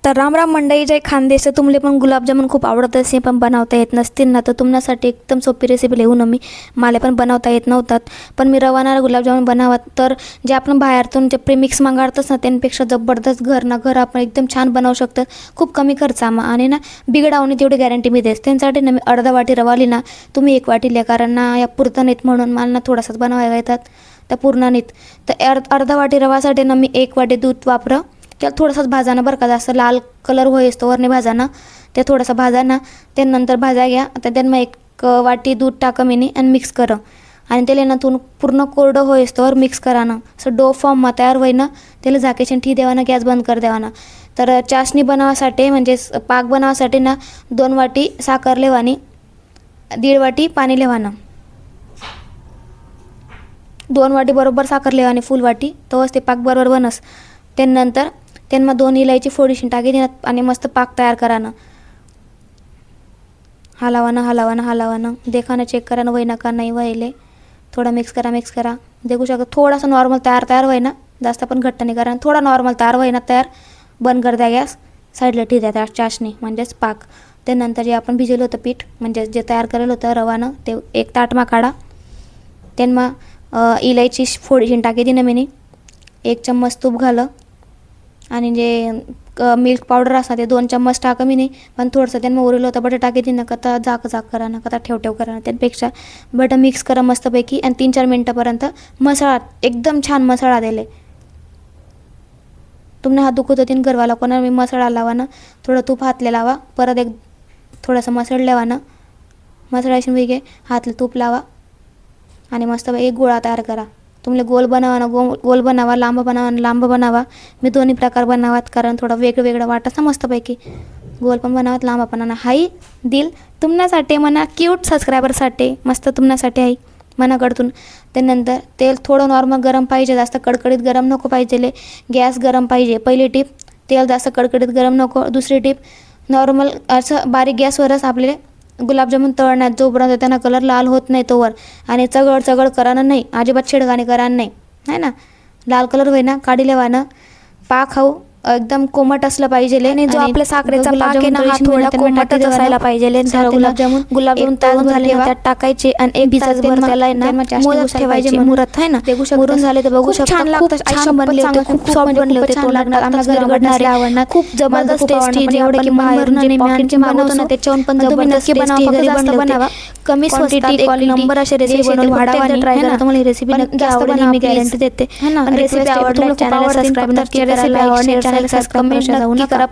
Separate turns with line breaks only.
तर राम राम मंडळी, जय खानदेश. तुम्हाला पण गुलाबजामुन खूप आवडत असे पण बनवता येत नसतील ना, तर तुमच्यासाठी एकदम सोपी रेसिपी लिहून मी मला पण बनवता येत नव्हतात. पण मी रवाना गुलाबजामुन बनावत तर जे आपण बाहेरतून जे प्रेमिक्स मागवतोच ना, त्यांपेक्षा जबरदस्त घर आपण एकदम छान बनवू शकतो खूप कमी खर्चामा. आणि ना बिघडावणे तेवढी गॅरंटी मी देस. त्यांच्यासाठी ना मी अर्धा वाटी रवा लिहिना, तुम्ही एक वाटी लिहा, कारण ना या पुरता नाहीत म्हणून मला ना थोडासाच बनवायला येतात त्या पूर्ण नाहीत. तर अर्धा वाटी रवासाठी ना मी एक वाटी दूध वापरा. त्याला थोडंसंच भाजानं बरं का, जास्त लाल कलर होईस तो वरने भाजानं ते थोडंसं भाजानं त्यानंतर भाजा घ्या. आता त्यांना एक वाटी दूध टाका मिनी आणि मिक्स करा आणि त्याला ना पूर्ण कोरडं होईस तोवर मिक्स करा ना. असं डो फॉर्म तयार होईना त्याला झाकेशन ठी देवाना, गॅस बंद कर देवाना. तर चाशणी बनवासाठी म्हणजे पाक बनवासाठी ना 2 वाटी साखर लेवानी, 1.5 वाटी पाणी लेवाना, 2 वाटी बरोबर साखर लेवानी फुल वाटी, तोच ते पाक बरोबर बनस. त्यानंतर त्यांना 2 इलायची फोडीशी टाकी देण्यात आणि मस्त पाक तयार कराना. हलावाना देखाना, चेक करा ना वैना का नाही व्हायले. थोडा मिक्स करा देखू शकता. थोडासा नॉर्मल तयार व्हायना, जास्त पण घट्ट नाही करा. थोडा नॉर्मल तयार व्हायना तयार बंद कर द्या गॅस. साईडला ठेवू द्या त्या चाशणी म्हणजेच पाक. त्यानंतर जे आपण भिजवलं होतं पीठ म्हणजे जे तयार केलेलं होतं रवानं ते एक ताटमा काढा. त्यांना इलायची फोडीशी टाकी दिनं मी, 1 चम्मच तूप घालं आणि जे मिल्क पावडर असं ते 2 चम्मच टाका मी नाही. पण थोडंसं त्यांना उरलं होतं बटर टाकी दिनं का झाक करा ना, का ठेव करा ना. त्यापेक्षा बटर मिक्स करा मस्तपैकी आणि 3-4 मिनटापर्यंत मसाळा एकदम छान मसाळा दिले. तुम्हाला हात दुखत होतीन गरवाला कोणा मी मसाळा लावा ना, थोडं तूप हातले लावा, परत एक थोडंसं मसाळ लावा ना, मसाळाशी वेगळे हातले तूप लावा आणि मस्त एक गोळा तयार करा. तुम्हाला गोल बनावा ना गोल बनावा, लांब बनावा. मी दोन्ही प्रकार बनावात कारण थोडं वेगळं वाटत ना मस्तपैकी. गोल पण बनावात, लांब पण ना. हाई दिल तुमच्यासाठी म्हणा, क्यूट सबस्क्रायबरसाठी मस्त तुमच्यासाठी आहे मनाकडून. त्यानंतर तेल थोडं नॉर्मल गरम पाहिजे, जास्त कडकडीत गरम नको पाहिजे. गॅस गरम पाहिजे. पहिली टीप, तेल जास्त कडकडीत गरम नको. दुसरी टीप, नॉर्मल असं बारीक गॅसवरच आपले गुलाबजामुन तळण्यात जोपर्यंत त्यांना कलर लाल होत नाही तोवर. आणि चगड करानं नाही, अजिबात छेडगाणी करानं नाही, है ना. लाल कलर होईना काढी लेवानं. पाक खाऊ एकदम कोमट असलं पाहिजे आणि जो आपल्या साखरेचा पाक आहे ना हा थोडा कोमटच असायला पाहिजे. गुलाबजामुन तळून झाले त्यात टाकायचे आणि एक भिजतभर त्याला ना मोदक ठेवायचे मुरत, है ना. मुरून झाले तर बघू शकता छान लागतं. छान बनले होते, खूप सॉफ्ट बनले होते. छान लागणार, आम्हाला घरगडणारे आवडणार, खूप जबरदस्त टेस्टी. जेवढे की बाहेरून जे पॉकेटचे बनवतो ना त्याच्याहून पण जबरदस्त टेस्टी बनवा. कमी स्वस्तात एक नंबर अशी रेसिपी बनवून वाढावा. ट्राय करा, तुम्हाला ही रेसिपी नक्की आवडेल मी गॅरंटी देते, है ना. रेसिपी आवडली, चॅनल सबस्क्राइब नक्की करा, लाईक शेअर कमेंट नक्की करा.